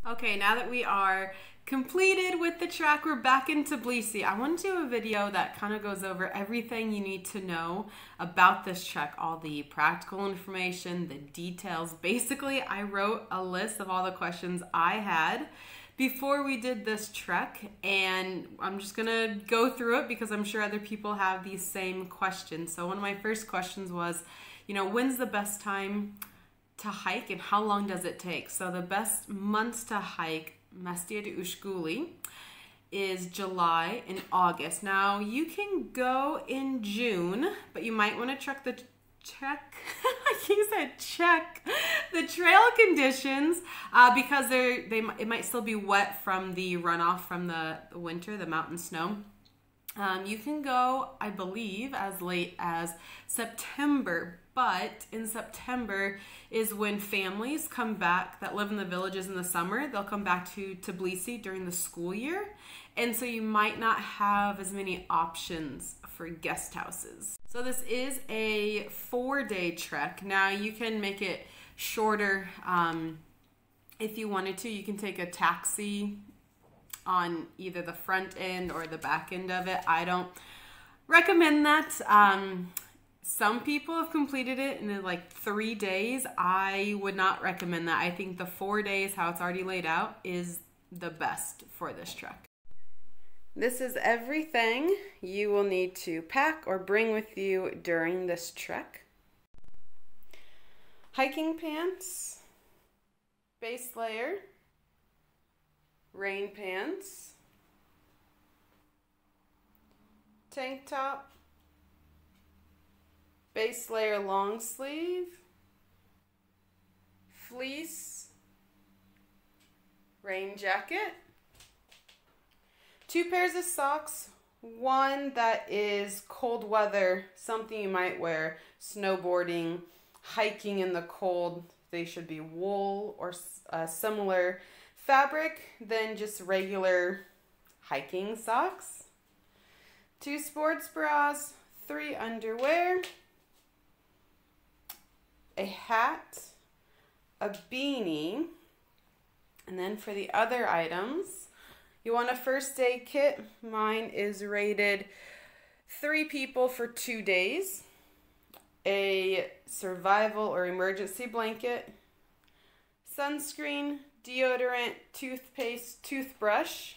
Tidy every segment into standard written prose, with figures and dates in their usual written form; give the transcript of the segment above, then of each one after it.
Okay, now that we are completed with the trek, we're back in Tbilisi. I want to do a video that kind of goes over everything you need to know about this trek, all the practical information, the details. Basically, I wrote a list of all the questions I had before we did this trek, and I'm just gonna go through it because I'm sure other people have these same questions. So one of my first questions was, when's the best time to hike and how long does it take? So the best months to hike Mestia to Ushguli is July and August. Now you can go in June, but you might want to check the trail conditions because it might still be wet from the runoff from the winter, the mountain snow. You can go, I believe, as late as September, but in September is when families come back that live in the villages in the summer. They'll come back to Tbilisi during the school year, and so you might not have as many options for guest houses. So this is a 4-day trek. Now you can make it shorter if you wanted to. You can take a taxi on either the front end or the back end of it. I don't recommend that. Some people have completed it in like 3 days. I would not recommend that. I think the 4 days, how it's already laid out, is the best for this trek. This is everything you will need to pack or bring with you during this trek. Hiking pants, base layer, rain pants, tank top, base layer long sleeve, fleece, rain jacket, 2 pairs of socks, one that is cold weather, something you might wear snowboarding, hiking in the cold. They should be wool or similar fabric than just regular hiking socks, 2 sports bras, 3 underwear, a hat, a beanie, and then for the other items, you want a first aid kit. Mine is rated 3 people for 2 days, a survival or emergency blanket, sunscreen, deodorant, toothpaste, toothbrush,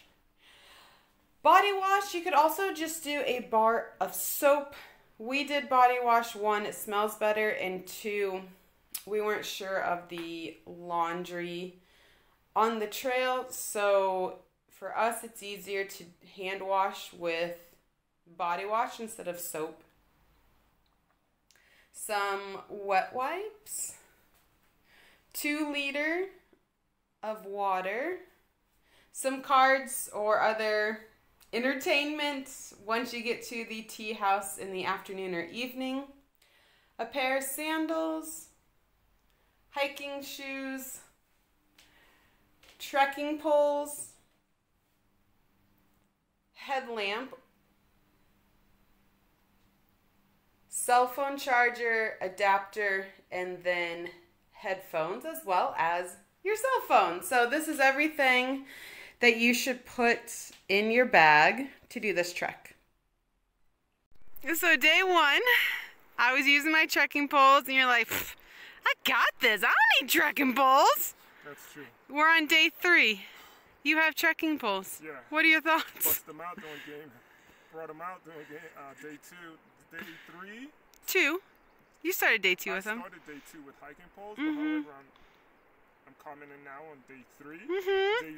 body wash. You could also just do a bar of soap. We did body wash. 1, it smells better, and 2, we weren't sure of the laundry on the trail, so for us it's easier to hand wash with body wash instead of soap. Some wet wipes, 2 liter of water, some cards or other entertainment once you get to the tea house in the afternoon or evening, a pair of sandals, hiking shoes, trekking poles, headlamp, cell phone charger, adapter, and then headphones as well as your cell phone. So this is everything that you should put in your bag to do this trek. So day 1, I was using my trekking poles, and you're like, I got this. I don't need trekking poles. That's true. We're on day 3. You have trekking poles. Yeah. What are your thoughts? Bust them out doing game. Brought them out doing game. Day 2, day 3. 2. You started day 2 with them. I started day 2 with hiking poles, but however, I'm commenting now on day 3. Day 3.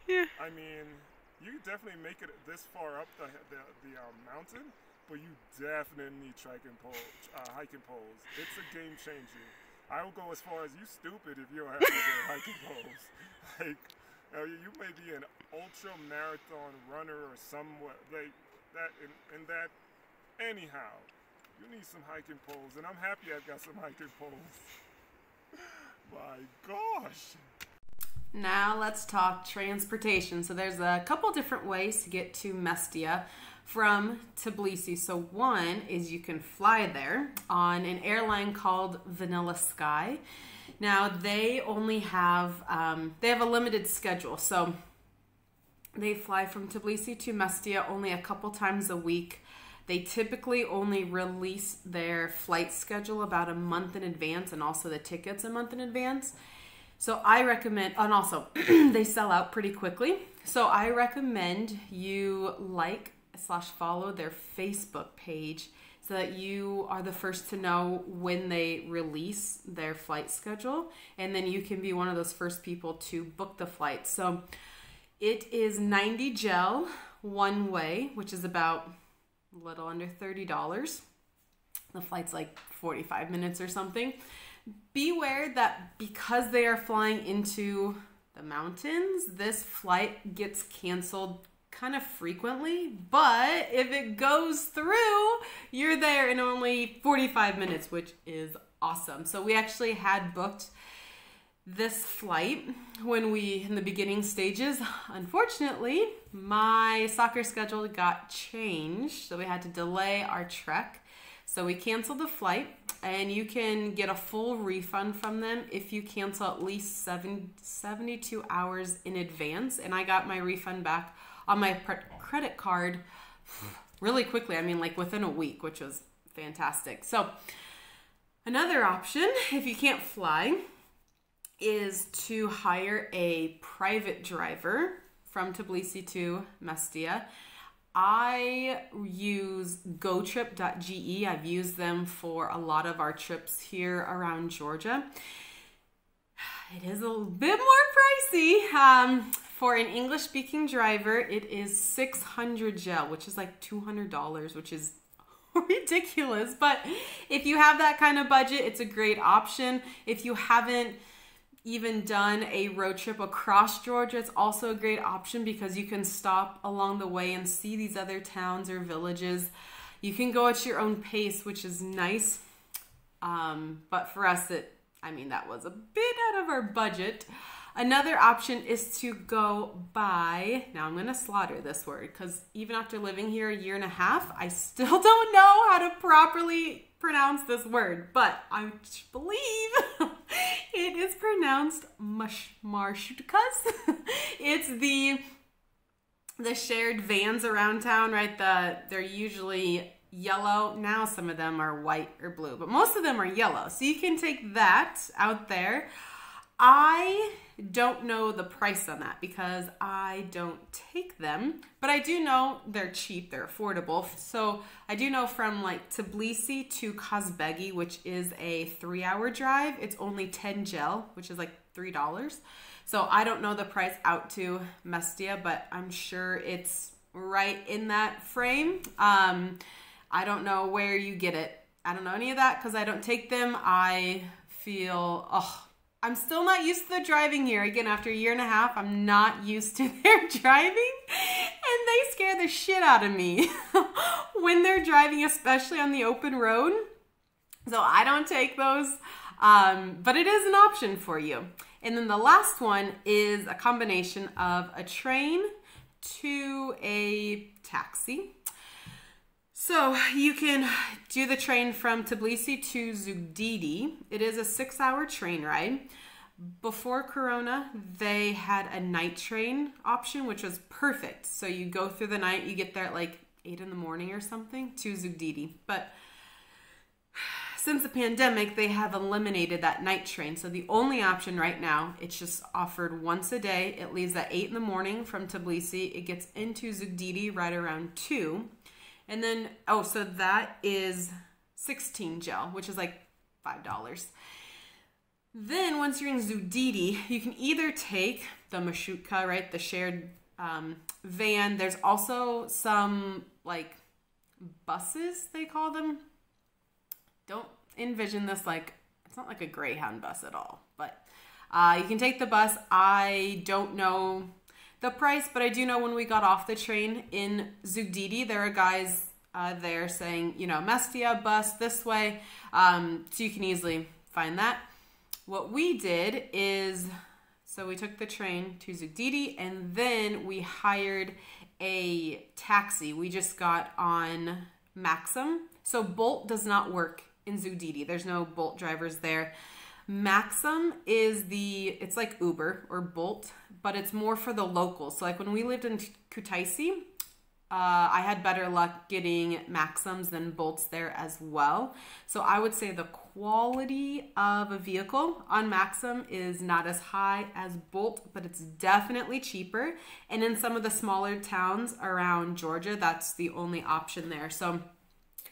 Yeah. I mean, you definitely make it this far up the mountain, but you definitely need hiking poles. It's a game changer. I will go as far as you stupid if you don't have hiking poles. Like, you may be an ultra marathon runner or somewhat like that. In that, anyhow, you need some hiking poles, and I'm happy I've got some hiking poles. My gosh. Now let's talk transportation. So there's a couple different ways to get to Mestia from Tbilisi. So one is you can fly there on an airline called Vanilla Sky. Now they only have they have a limited schedule, so they fly from Tbilisi to Mestia only a couple times a week. They typically only release their flight schedule about a month in advance, and also the tickets a month in advance. So I recommend, and also they sell out pretty quickly. So I recommend you like/follow their Facebook page so that you are the first to know when they release their flight schedule. And then you can be one of those first people to book the flight. So it is 90 gel one way, which is about a little under $30. The flight's like 45 minutes or something. Beware that because they are flying into the mountains, this flight gets canceled kind of frequently, but if it goes through, you're there in only 45 minutes, which is awesome. So we actually had booked this flight in the beginning stages. Unfortunately, my soccer schedule got changed, so we had to delay our trek. So we canceled the flight, and you can get a full refund from them if you cancel at least 72 hours in advance. And I got my refund back on my credit card really quickly. I mean, like within a week, which was fantastic. So another option, if you can't fly, is to hire a private driver from Tbilisi to Mestia. I use gotrip.ge. I've used them for a lot of our trips here around Georgia. It is a little bit more pricey. For an English-speaking driver, it is 600 gel, which is like $200, which is ridiculous. But if you have that kind of budget, it's a great option. If you haven't even done a road trip across Georgia, it's also a great option because you can stop along the way and see these other towns or villages. You can go at your own pace, which is nice. But for us, that was a bit out of our budget. Another option is to go by, now I'm going to slaughter this word because even after living here a year and a half, I still don't know how to properly pronounce this word, but I believe it is pronounced marshutkas. It's the shared vans around town, right? They're usually yellow. Now some of them are white or blue, but most of them are yellow. So you can take that out there. I don't know the price on that because I don't take them, but I do know they're cheap, they're affordable. So I do know from like Tbilisi to Kazbegi, which is a 3-hour drive, it's only 10 gel, which is like $3. So I don't know the price out to Mestia, but I'm sure it's right in that frame. I don't know where you get it. I don't know any of that because I don't take them. I feel, I'm still not used to the driving here. Again, after a year and a half, I'm not used to their driving, and they scare the shit out of me when they're driving, especially on the open road. So I don't take those, but it is an option for you. And then the last one is a combination of a train to a taxi. So you can do the train from Tbilisi to Zugdidi. It is a 6-hour train ride. Before Corona, they had a night train option, which was perfect. So you go through the night, you get there at like 8 in the morning or something to Zugdidi. But since the pandemic, they have eliminated that night train. So the only option right now, it's just offered once a day. It leaves at 8 in the morning from Tbilisi. It gets into Zugdidi right around 2. And then, so that is 16 gel, which is like $5. Then once you're in Zugdidi, you can either take the marshrutka, right, the shared van. There's also some like buses, they call them. Don't envision this like, it's not like a Greyhound bus at all, but you can take the bus. I don't know the price, but I do know when we got off the train in Zugdidi, there are guys there saying, Mestia bus this way. So you can easily find that. What we did is, so we took the train to Zugdidi and then we hired a taxi. We just got on Maxim. So Bolt does not work in Zugdidi. There's no Bolt drivers there. Maxim is it's like Uber or Bolt, but it's more for the locals. So like when we lived in Kutaisi, I had better luck getting Maxims than Bolts there as well. So I would say the quality of a vehicle on Maxim is not as high as Bolt, but it's definitely cheaper. And in some of the smaller towns around Georgia, that's the only option there. So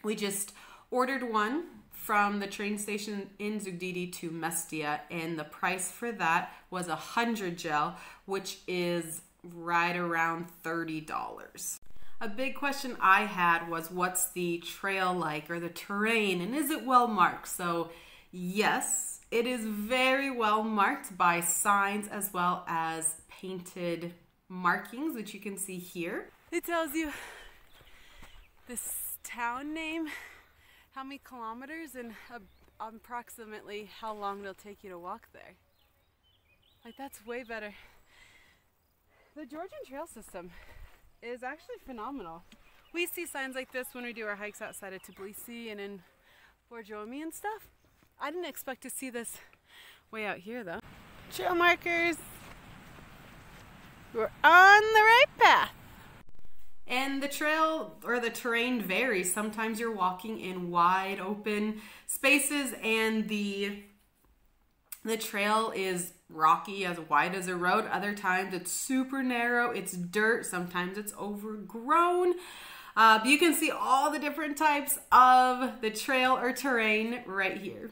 we just ordered one from the train station in Zugdidi to Mestia, and the price for that was 100 gel, which is right around $30. A big question I had was, what's the trail like, or the terrain, and is it well marked? So yes, it is very well marked by signs as well as painted markings, which you can see here. It tells you this town name, how many kilometers, and approximately how long it'll take you to walk there. Like, that's way better. The Georgian trail system is actually phenomenal. We see signs like this when we do our hikes outside of Tbilisi and in Borjomi and stuff. I didn't expect to see this way out here though. Trail markers. We're on the right path. And the trail or the terrain varies. Sometimes you're walking in wide open spaces and the trail is rocky, as wide as a road. Other times it's super narrow, it's dirt, sometimes it's overgrown. You can see all the different types of the trail or terrain right here.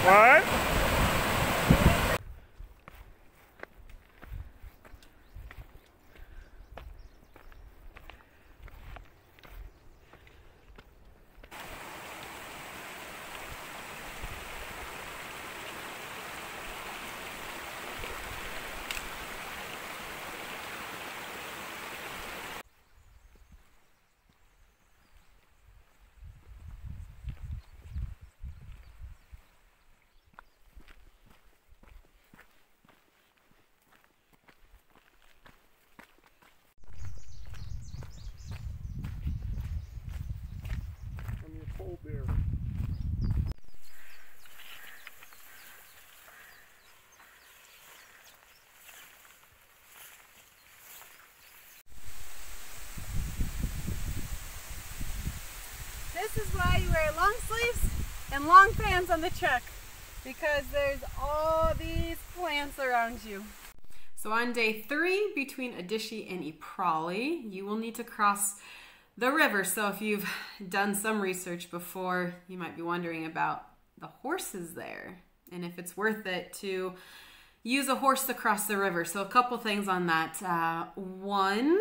What? There. This is why you wear long sleeves and long pants on the trek, because there's all these plants around you. So on day 3, between Adishi and Iprali, you will need to cross the river. So if you've done some research before, you might be wondering about the horses there and if it's worth it to use a horse to cross the river. So a couple things on that. One,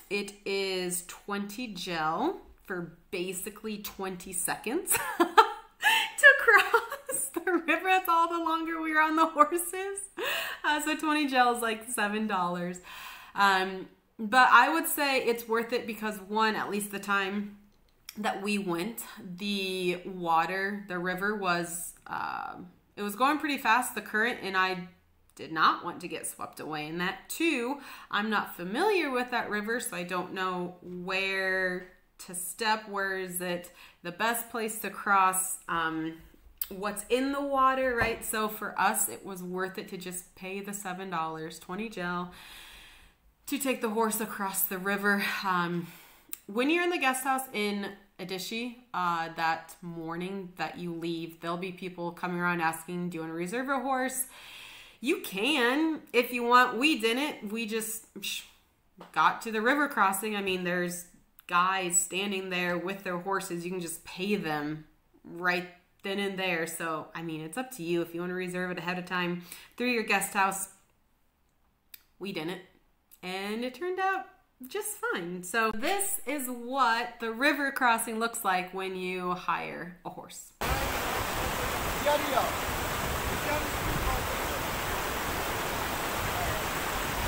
it is 20 gel for basically 20 seconds to cross the river. That's all the longer we were on the horses. So 20 gel is like $7. But I would say it's worth it because, one, at least the time that we went, the water, the river was, it was going pretty fast, the current, and I did not want to get swept away in that. 2, I'm not familiar with that river, so I don't know where to step, where is it the best place to cross, what's in the water, right? So for us, it was worth it to just pay the $7, 20 gel, to take the horse across the river. When you're in the guest house in Adishi, that morning that you leave, there'll be people coming around asking, do you want to reserve a horse? You can, if you want. We didn't. We just got to the river crossing. I mean, there's guys standing there with their horses. You can just pay them right then and there. So, I mean, it's up to you if you want to reserve it ahead of time through your guest house. We didn't. And it turned out just fine. So this is what the river crossing looks like when you hire a horse.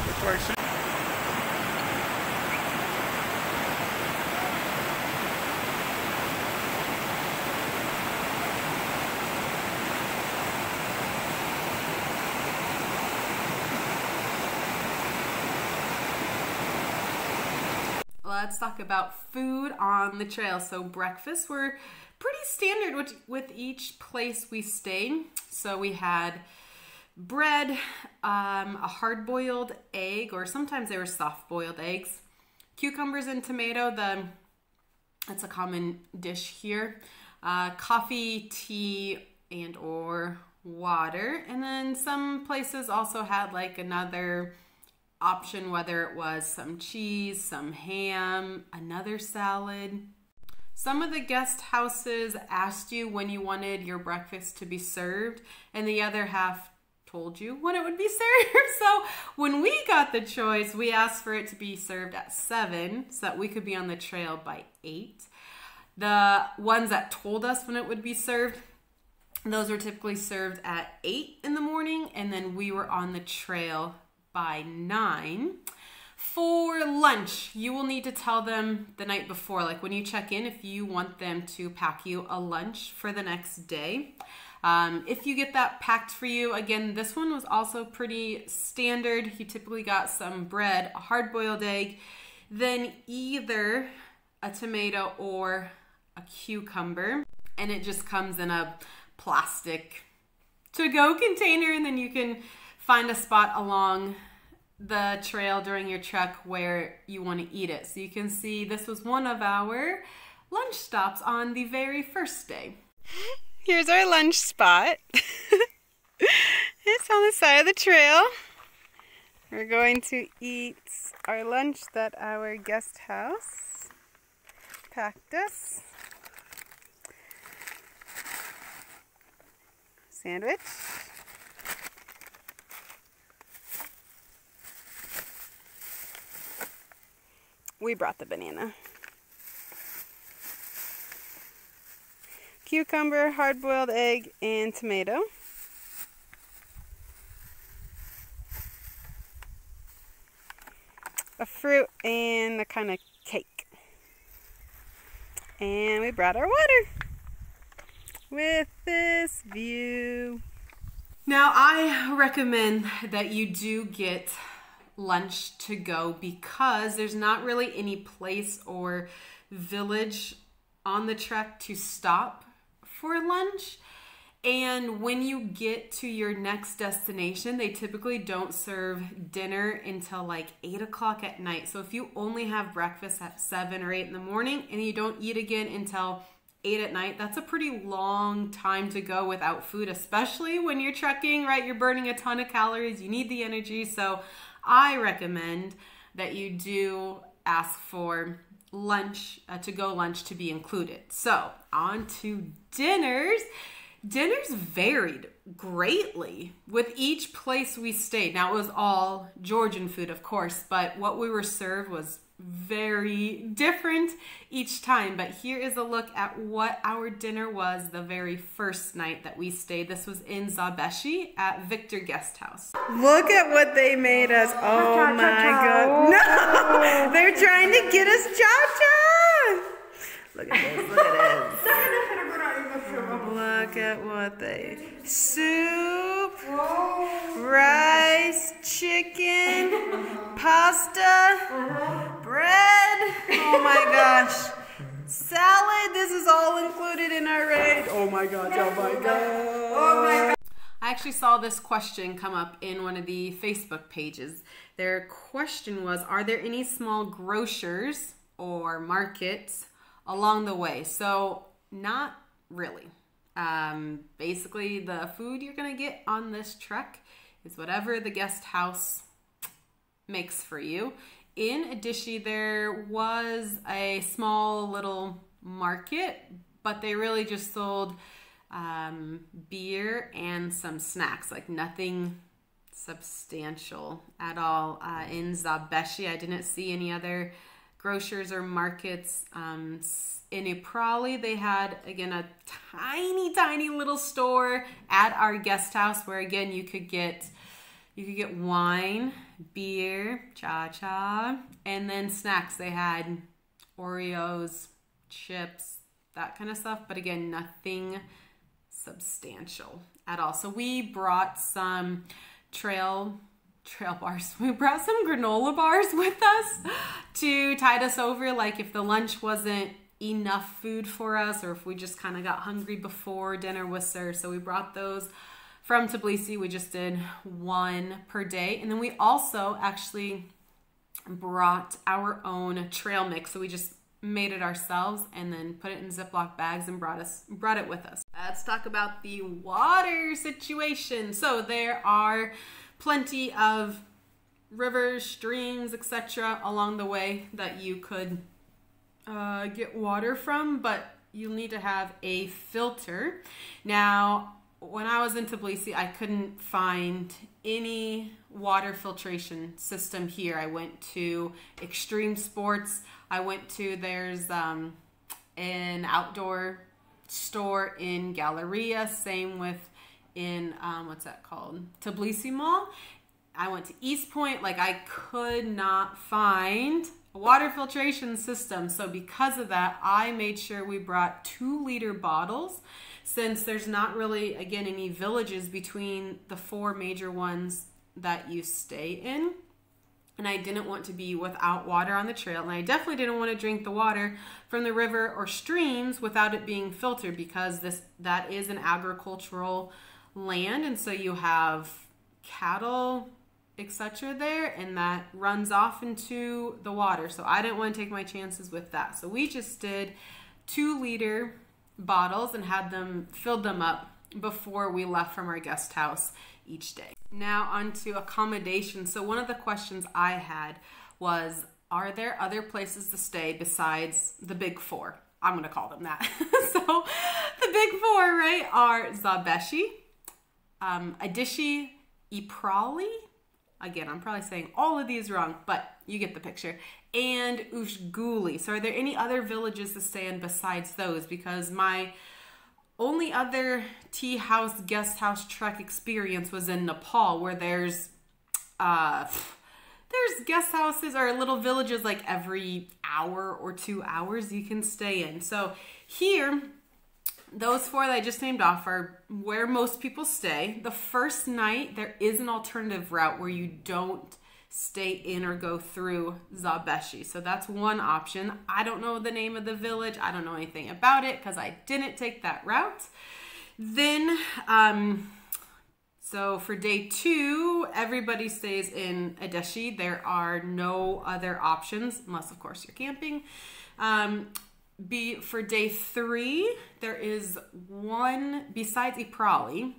Looks like she... So let's talk about food on the trail. So breakfasts were pretty standard with each place we stayed. So we had bread, a hard-boiled egg, or sometimes they were soft-boiled eggs, cucumbers and tomato, that's a common dish here, coffee, tea, and or water. And then some places also had like another option, whether it was some cheese, some ham, another salad. Some of the guest houses asked you when you wanted your breakfast to be served, and the other half told you when it would be served. So when we got the choice, we asked for it to be served at 7 so that we could be on the trail by 8. The ones that told us when it would be served, those were typically served at 8 in the morning, and then we were on the trail by 9. For lunch, you will need to tell them the night before, like when you check in, if you want them to pack you a lunch for the next day. If you get that packed for you, again, this one was also pretty standard. You typically got some bread, a hard-boiled egg, then either a tomato or a cucumber, and it just comes in a plastic to-go container, and then you can find a spot along the trail during your trek where you want to eat it. So you can see this was one of our lunch stops on the very first day. Here's our lunch spot. It's on the side of the trail. We're going to eat our lunch that our guest house packed us. Sandwich. We brought the banana. Cucumber, hard-boiled egg, and tomato. A fruit and a kind of cake. And we brought our water with this view. Now, I recommend that you do get lunch to go because there's not really any place or village on the trek to stop for lunch. And when you get to your next destination, they typically don't serve dinner until like 8 o'clock at night. So if you only have breakfast at 7 or 8 in the morning and you don't eat again until 8 at night, that's a pretty long time to go without food, especially when you're trekking, right? You're burning a ton of calories, you need the energy. So I recommend that you do ask for lunch, to-go lunch to be included. So on to dinners. Dinners varied greatly with each place we stayed. Now, it was all Georgian food, of course, but what we were served was very different each time. But here is a look at what our dinner was the very first night that we stayed. This was in Zhabeshi at Victor Guest House. Look at what they made us. Oh my God. No! They're trying to get us cha-cha! Look at this, look at this. Look at what they... Soup, rice, chicken, pasta, bread. Oh my gosh. Salad. This is all included in our rate. Oh my gosh, oh my god. Oh my god. I actually saw this question come up in one of the Facebook pages. Their question was, are there any small grocers or markets along the way? So not really. Basically, the food you're gonna get on this trek is whatever the guest house makes for you. In Adishi, there was a small little market, but they really just sold beer and some snacks, like nothing substantial at all. In Zhabeshi, I didn't see any other grocers or markets. In Iprali, they had, again, a tiny little store at our guest house where, again, you could get wine, beer, cha-cha, and then snacks. They had Oreos, chips, that kind of stuff, but again, nothing substantial at all. So we brought some trail trail bars. We brought some granola bars with us to tide us over, like if the lunch wasn't enough food for us or if we just kind of got hungry before dinner was served. So we brought those from Tbilisi. We just did one per day. And then we also actually brought our own trail mix. So we just made it ourselves and then put it in Ziploc bags and brought it with us. Let's talk about the water situation. So there are plenty of rivers, streams, etc. along the way that you could get water from, but you'll need to have a filter. Now, when I was in Tbilisi, I couldn't find any water filtration system here. I went to Extreme Sports. I went to, there's an outdoor store in Galleria, same with in, what's that called? Tbilisi Mall. I went to East Point, like I could not find a water filtration system. So because of that, I made sure we brought 2-liter bottles since there's not really, again, any villages between the 4 major ones that you stay in. And I didn't want to be without water on the trail. And I definitely didn't want to drink the water from the river or streams without it being filtered because that is an agricultural land. And so you have cattle, etc. there, and that runs off into the water. So I didn't want to take my chances with that. So we just did 2-liter bottles and had them filled them up before we left from our guest house each day. Now on to accommodation. So one of the questions I had was, are there other places to stay besides the big 4? I'm going to call them that. So the big 4, right, are Zhabeshi, Adishi, Iprali. Again, I'm probably saying all of these wrong, but you get the picture. And Ushguli. So are there any other villages to stay in besides those? Because my only other tea house, guest house trek experience was in Nepal, where there's guest houses or little villages like every hour or 2 hours you can stay in. So here, those 4 that I just named off are where most people stay. The first night, there is an alternative route where you don't stay in or go through Zhabeshi. So that's one option. I don't know the name of the village. I don't know anything about it because I didn't take that route. Then, so for day 2, everybody stays in Adishi. There are no other options, unless of course you're camping. For day 3, there is one, besides Iprali,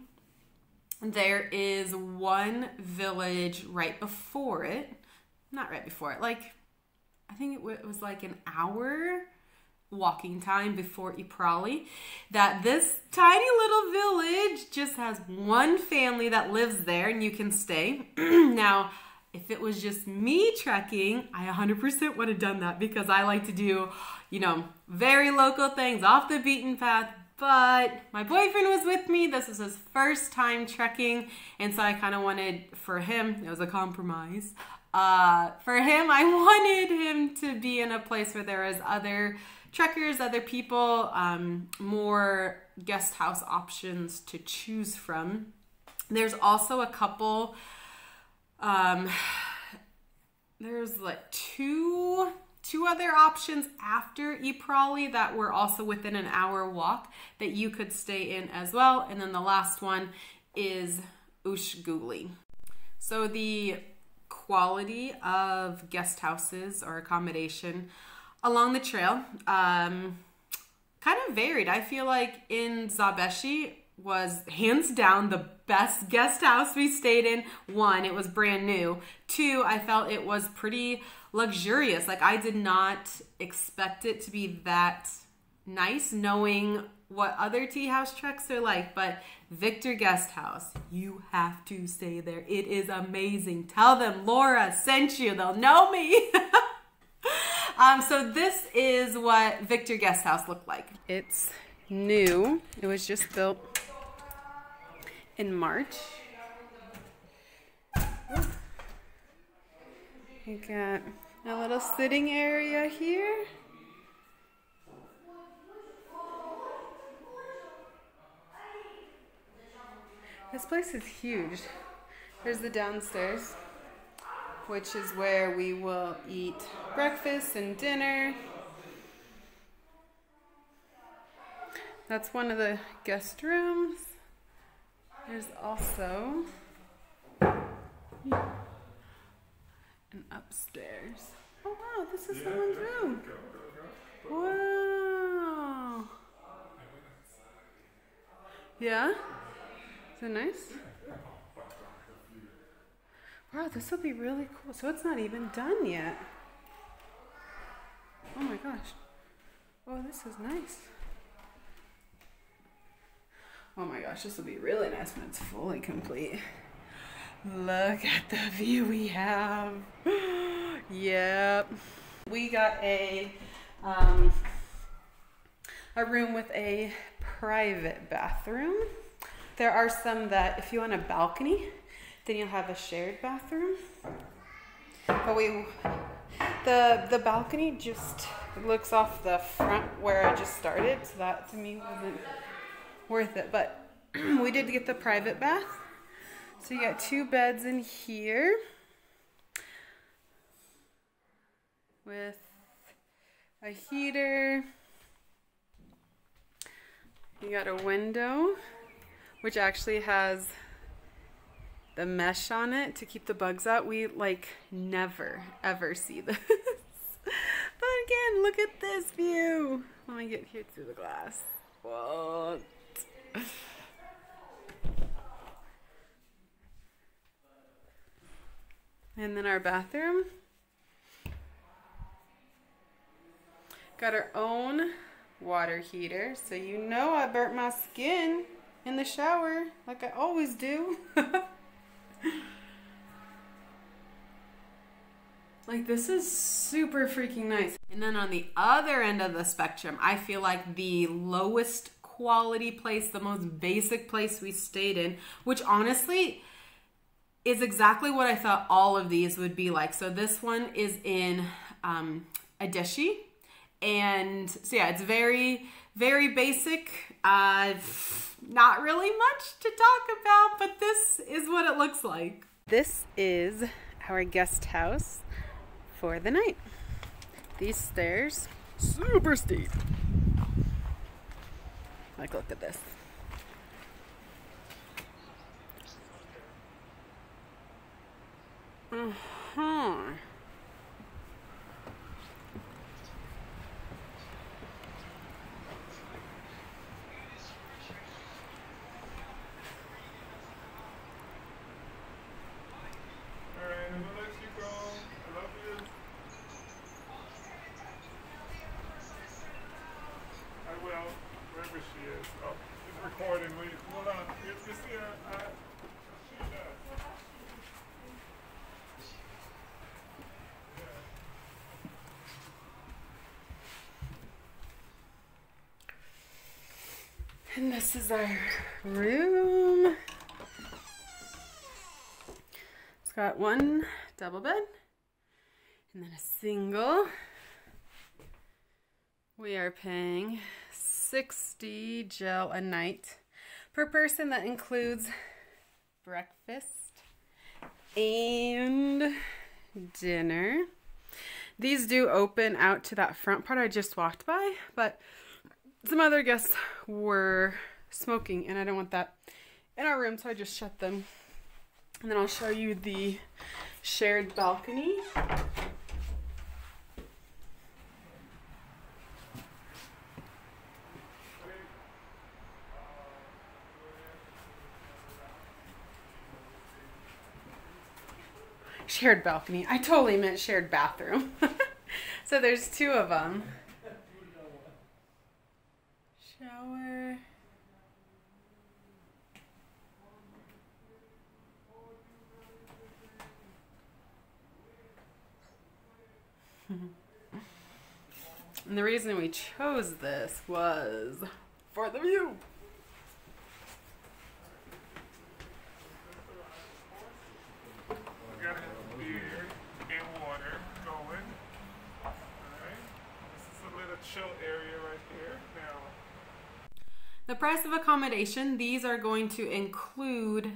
there is one village right before it. Not right before it, like, I think it was like an hour walking time before Iprali, that this tiny little village just has one family that lives there and you can stay. Now, if it was just me trekking, I 100% would have done that because I like to do, very local things off the beaten path. But my boyfriend was with me. This was his first time trekking. And so I kind of wanted, for him, it was a compromise. For him, I wanted him to be in a place where there was other trekkers, other people, more guest house options to choose from. There's also a couple, there's like two other options after Iprali that were also within an hour walk that you could stay in as well. And then the last one is Ushguli. So the quality of guest houses or accommodation along the trail kind of varied. I feel like in Zhabeshi was hands down the best guest house we stayed in. 1, it was brand new. 2, I felt it was pretty luxurious. Like, I did not expect it to be that nice, knowing what other tea house treks are like. But Victor Guest House, you have to stay there. It is amazing. Tell them Laura sent you. They'll know me. So this is what Victor Guest House looked like. It's new. It was just built in March. You got a little sitting area here. This place is huge. There's the downstairs. which is where we will eat breakfast and dinner. That's one of the guest rooms. There's also an upstairs. Oh wow, this is someone's room. Wow. Yeah? Is it nice? Wow, this will be really cool. So it's not even done yet. Oh my gosh. Oh, this is nice. Oh my gosh, this will be really nice when it's fully complete. Look at the view we have. Yep. We got a room with a private bathroom. There are some that if you want a balcony, then you'll have a shared bathroom. But the balcony just looks off the front where I just started, so that to me wasn't worth it. But we did get the private bath. So you got 2 beds in here with a heater. You got a window, which actually has the mesh on it to keep the bugs out. We like never ever see this. But again, look at this view. Let me get here through the glass. What? And then our bathroom. Got our own water heater, so you know I burnt my skin in the shower like I always do. Like, this is super freaking nice. And then on the other end of the spectrum, I feel like the lowest quality place, the most basic place we stayed in, which honestly is exactly what I thought all of these would be like. So this one is in Adishi. And so yeah, it's very, very basic. Not really much to talk about, but this is what it looks like. This is our guest house for the night. These stairs, super steep. Like, look at this. And this is our room. It's got one double bed and then a single. We are paying $60 gel a night per person. That includes breakfast and dinner. These do open out to that front part I just walked by, but some other guests were smoking and I don't want that in our room, so I just shut them. And then I'll show you the shared balcony. Shared balcony. I totally meant shared bathroom. So there's 2 of them. Shower. And the reason we chose this was for the view. We got a beer and water going. Alright. This is a little chill area right here. Now, the price of accommodation, these are going to include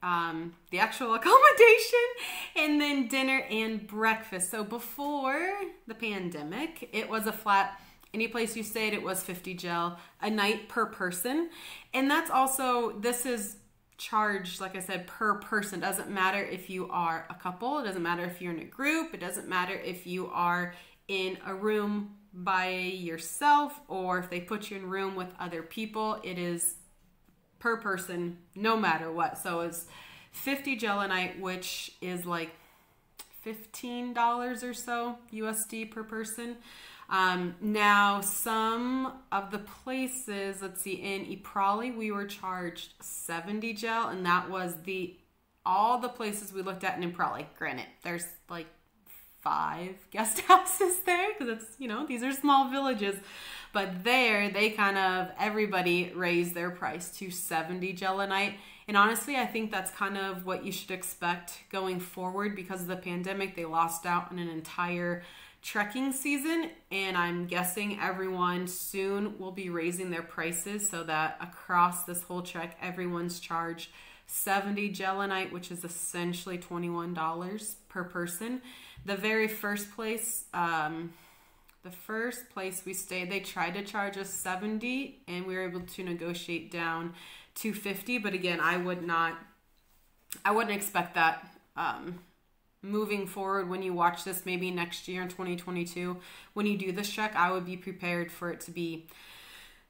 the actual accommodation, and then dinner and breakfast. So before the pandemic, it was a flat, any place you stayed, it was 50 gel a night per person. And that's also, this is charged, like I said, per person. Doesn't matter if you are a couple, it doesn't matter if you're in a group, it doesn't matter if you are in a room by yourself or if they put you in a room with other people. It is per person no matter what. So it's 50 gel a night, which is like $15 or so USD per person. Now some of the places, let's see, in Iprali we were charged 70 gel, and that was all the places we looked at in Iprali. Granted, there's like 5 guest houses there because it's, you know, these are small villages, but there they kind of, everybody raised their price to 70 gel a night. And honestly, I think that's kind of what you should expect going forward. Because of the pandemic, they lost out on an entire trekking season, and I'm guessing everyone soon will be raising their prices so that across this whole trek everyone's charged 70 gel a night, which is essentially $21 per person. The very first place, we stayed, they tried to charge us 70, and we were able to negotiate down to 50. But again, I wouldn't expect that moving forward. When you watch this, maybe next year in 2022, when you do this trek, I would be prepared for it to be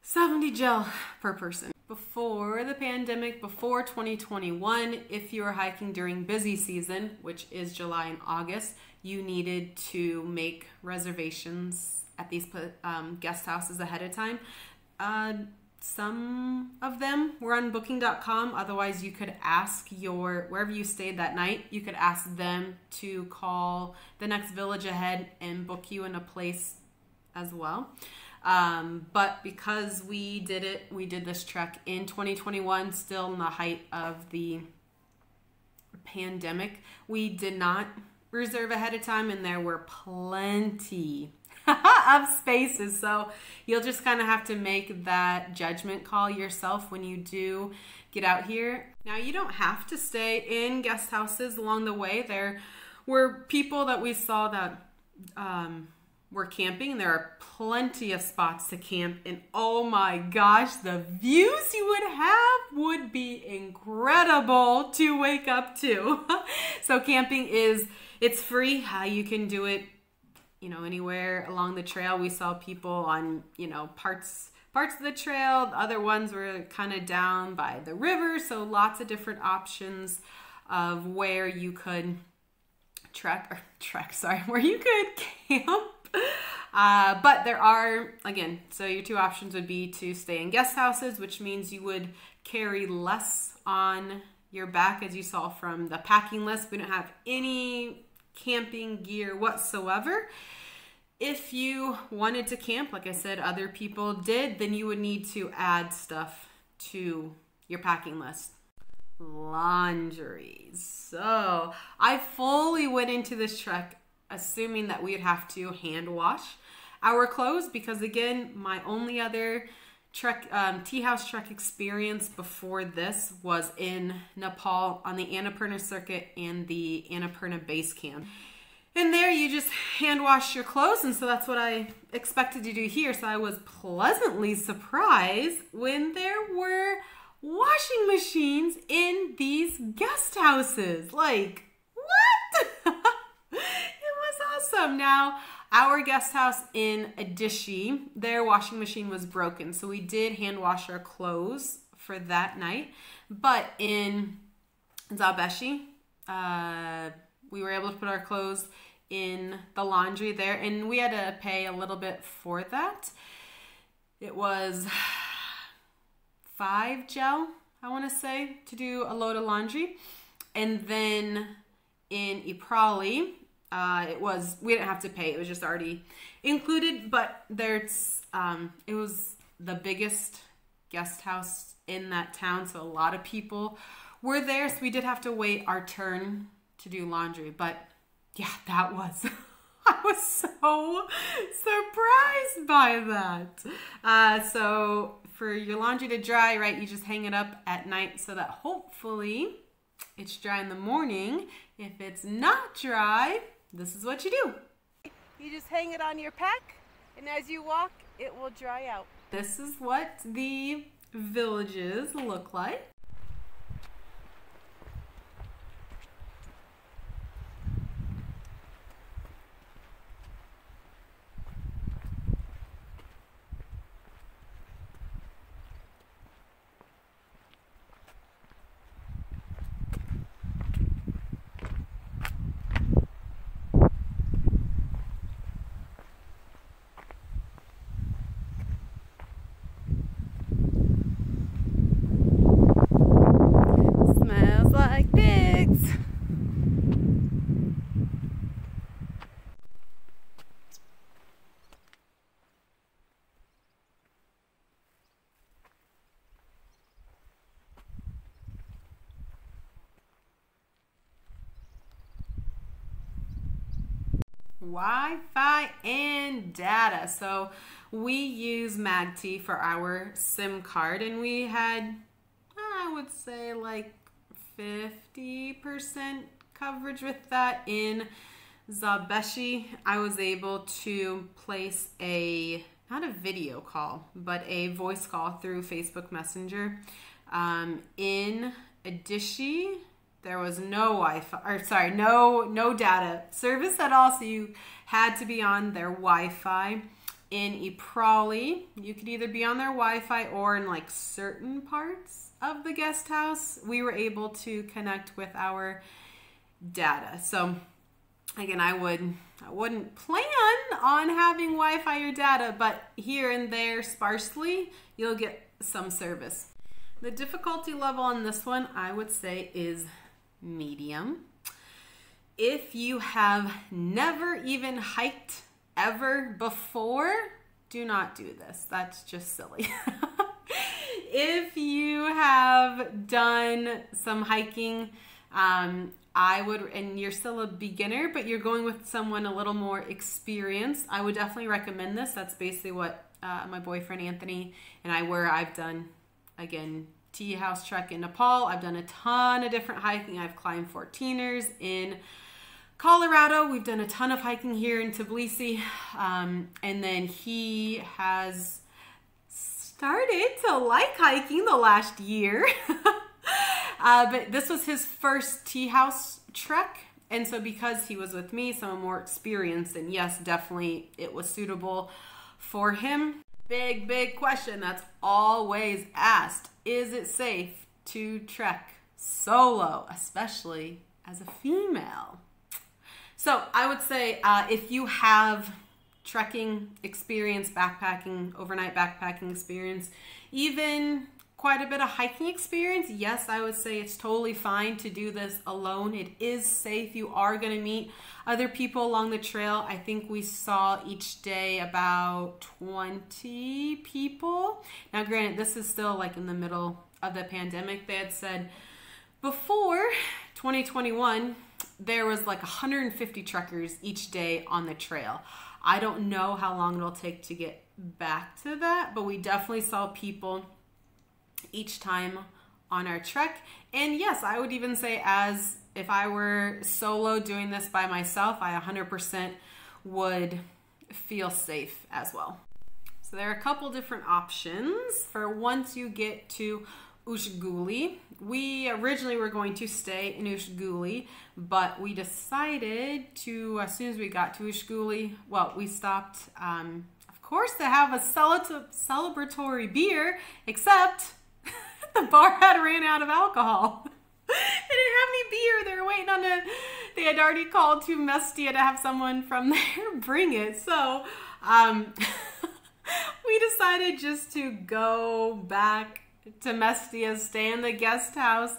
70 gel per person. Before the pandemic, before 2021, if you were hiking during busy season, which is July and August, you needed to make reservations at these guest houses ahead of time. Some of them were on booking.com. Otherwise, you could ask wherever you stayed that night, you could ask them to call the next village ahead and book you in a place as well. But because we did this trek in 2021, still in the height of the pandemic, we did not reserve ahead of time, and there were plenty of spaces. So you'll just kind of have to make that judgment call yourself when you do get out here. Now, you don't have to stay in guest houses along the way. There were people that we saw that were camping, and there are plenty of spots to camp, and oh my gosh, the views you would have would be incredible to wake up to. So camping it's free. You can do it, you know, anywhere along the trail. We saw people on, you know, parts of the trail. The other ones were kind of down by the river. So lots of different options of where you could where you could camp. But there are, again, so your 2 options would be to stay in guest houses, which means you would carry less on your back. As you saw from the packing list, we don't have any camping gear whatsoever. If you wanted to camp, like I said, other people did, then you would need to add stuff to your packing list. Laundry. So I fully went into this trek assuming that we'd have to hand wash our clothes, because again, my only other trek, tea house trek experience before this was in Nepal on the Annapurna circuit and the Annapurna base camp. And there you just hand wash your clothes, and so that's what I expected to do here. So I was pleasantly surprised when there were washing machines in these guest houses. Like, what? It was awesome. Now, our guest house in Adishi, their washing machine was broken, so we did hand wash our clothes for that night. But in Zhabeshi, we were able to put our clothes in the laundry there, and we had to pay a little bit for that. It was 5 gel, I want to say, to do a load of laundry. And then in Iprali, we didn't have to pay, it was just already included. But there's it was the biggest guest house in that town, so a lot of people were there, so we did have to wait our turn to do laundry. But yeah, that was I was so surprised by that. So for your laundry to dry, right, you just hang it up at night so that hopefully It's dry in the morning. If it's not dry, this is what you do. You just hang it on your pack, and as you walk, it will dry out. This is what the villages look like. Smells like pigs. Wi-Fi and data. So we use MagT for our SIM card, and we had, I would say, like 50% coverage with that. In Zhabeshi, I was able to place not a video call, but a voice call through Facebook Messenger. In Adishi, there was no Wi-Fi, or sorry, no data service at all, so you had to be on their Wi-Fi. In Iprali, you could either be on their Wi-Fi or in like certain parts of the guest house, we were able to connect with our data. So again, I wouldn't plan on having Wi-Fi or data, but here and there, sparsely, you'll get some service. The difficulty level on this one, I would say, is medium. If you have never even hiked ever before, do not do this. That's just silly. If you have done some hiking, I would, and you're still a beginner, but you're going with someone a little more experienced, I would definitely recommend this. That's basically what my boyfriend Anthony and I were. I've done, again, tea house trek in Nepal. I've done a ton of different hiking. I've climbed 14ers in Colorado. We've done a ton of hiking here in Tbilisi. And then he has started to like hiking the last year. But this was his first tea house trek. And so because he was with me, someone more experienced, and yes, definitely it was suitable for him. Big question that's always asked. Is it safe to trek solo, especially as a female? So I would say if you have trekking experience, backpacking, overnight backpacking experience, even quite a bit of hiking experience, yes, I would say it's totally fine to do this alone. It is safe. You are going to meet other people along the trail. I think we saw each day about 20 people. Now, granted, this is still like in the middle of the pandemic. They had said before 2021, there was like 150 trekkers each day on the trail. I don't know how long it'll take to get back to that, but we definitely saw people each time on our trek. And yes, I would even say, as if I were solo doing this by myself, I 100% would feel safe as well. So there are a couple different options for once you get to Ushguli. We originally were going to stay in Ushguli, but we decided to, as soon as we got to Ushguli, well, we stopped, of course, to have a celebratory beer, except the bar had ran out of alcohol. They didn't have any beer. They were waiting on they had already called to Mestia to have someone from there bring it. So we decided just to go back to Mestia, stay in the guest house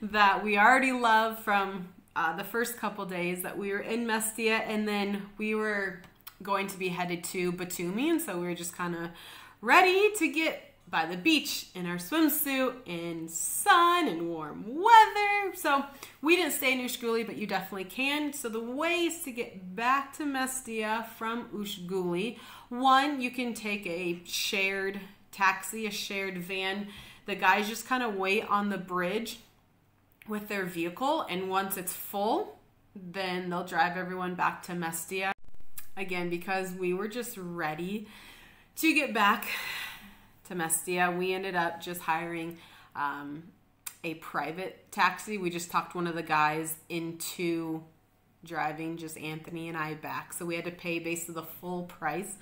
that we already love from the first couple days that we were in Mestia, and then we were going to be headed to Batumi, and so we were just kind of ready to get by the beach in our swimsuit in sun and warm weather. So we didn't stay in Ushguli, but you definitely can. So the ways to get back to Mestia from Ushguli: one, you can take a shared taxi, a shared van. The guys just kind of wait on the bridge with their vehicle, and once it's full, then they'll drive everyone back to Mestia. Again, because we were just ready to get back to Mestia, we ended up just hiring a private taxi. We just talked one of the guys into driving just Anthony and I back. So we had to pay basically the full price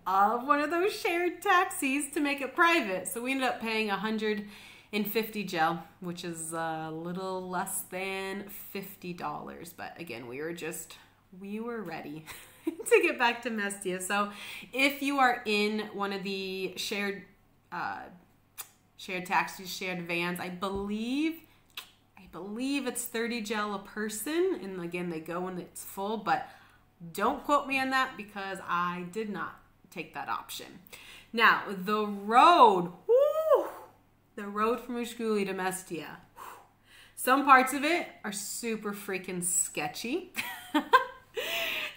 of one of those shared taxis to make it private. So we ended up paying $150 gel, which is a little less than $50. But again, we were ready to get back to Mestia. So if you are in one of the shared taxis, shared vans, I believe it's 30 gel a person. And again, they go when it's full, but don't quote me on that because I did not take that option. Now, the road, the road from Ushguli to Mestia. Some parts of it are super freaking sketchy,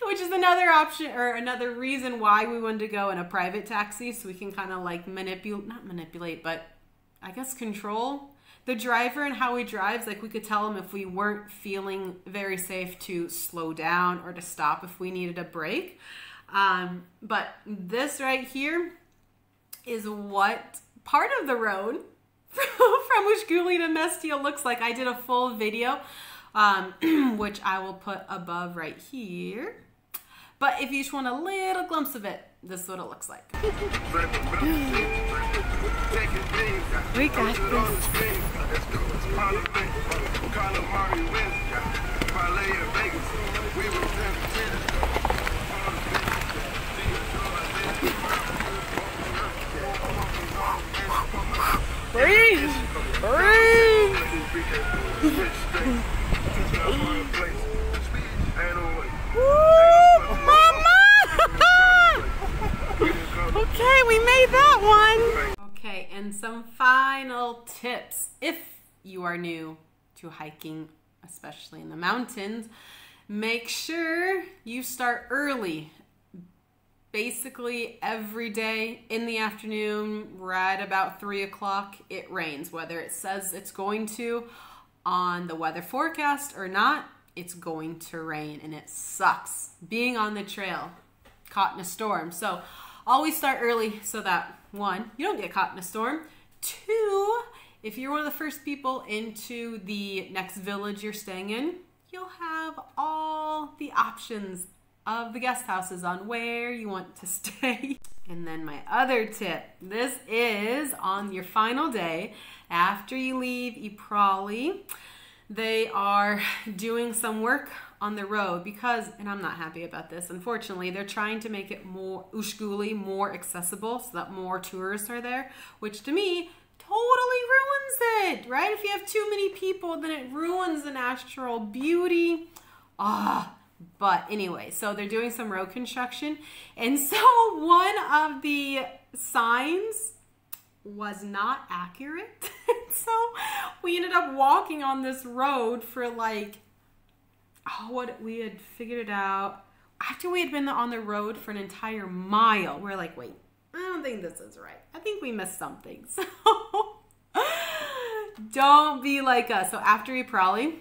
which is another option or another reason why we wanted to go in a private taxi, so we can kind of like not manipulate, but I guess control the driver and how he drives. Like we could tell him if we weren't feeling very safe to slow down or to stop if we needed a break. But this right here is what part of the road from Ushguli to Mestia looks like. I did a full video, which I will put above right here. But if you just want a little glimpse of it, this is what it looks like. We got this. Breathe! Breathe! Woo! Mama! Okay, we made that one. Okay, and some final tips. If you are new to hiking, especially in the mountains, make sure you start early. Basically every day in the afternoon, right about 3 o'clock, it rains. Whether it says it's going to on the weather forecast or not, it's going to rain, and it sucks being on the trail caught in a storm. So always start early so that 1, you don't get caught in a storm. 2, if you're one of the first people into the next village you're staying in, you'll have all the options of the guest houses on where you want to stay. And then my other tip, this is on your final day after you leave Iprali. They are doing some work on the road because, and I'm not happy about this, unfortunately, they're trying to make it more Ushguli more accessible so that more tourists are there, which to me totally ruins it, right? If you have too many people, then it ruins the natural beauty. But anyway, so they're doing some road construction, and so one of the signs was not accurate. So we ended up walking on this road for like, we had figured it out after we had been on the road for an entire mile. We're like, wait, I don't think this is right. I think we missed something. So don't be like us. So after Iprali,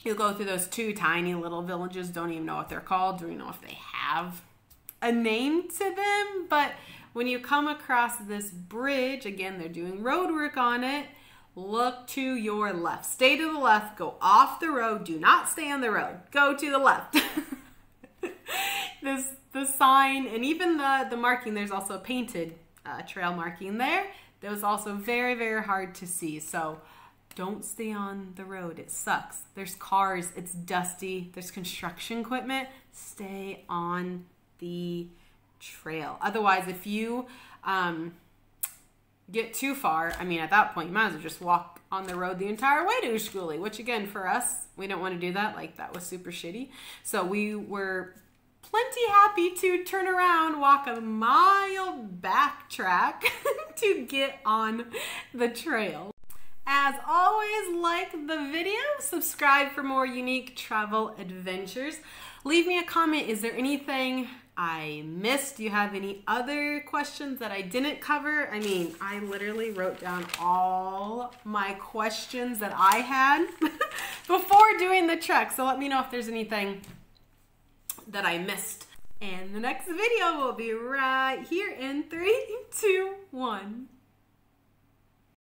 you'll go through those 2 tiny little villages. Don't even know what they're called. Don't even know if they have a name to them. But when you come across this bridge, again, they're doing road work on it. Look to your left. Stay to the left. Go off the road. Do not stay on the road. Go to the left. The sign and even the marking, there's also a painted trail marking there. That was also very, very hard to see. So don't stay on the road. It sucks. There's cars. It's dusty. There's construction equipment. Stay on the trail. Otherwise, if you get too far, I mean, at that point, you might as well just walk on the road the entire way to Ushguli, which again, for us, we don't want to do that. Like, that was super shitty. So we were plenty happy to turn around, walk a mile backtrack to get on the trail. As always, like the video, subscribe for more unique travel adventures. Leave me a comment. Is there anything I missed? Do you have any other questions that I didn't cover? I mean, I literally wrote down all my questions that I had before doing the trek. So let me know if there's anything that I missed. And the next video will be right here in 3, 2, 1.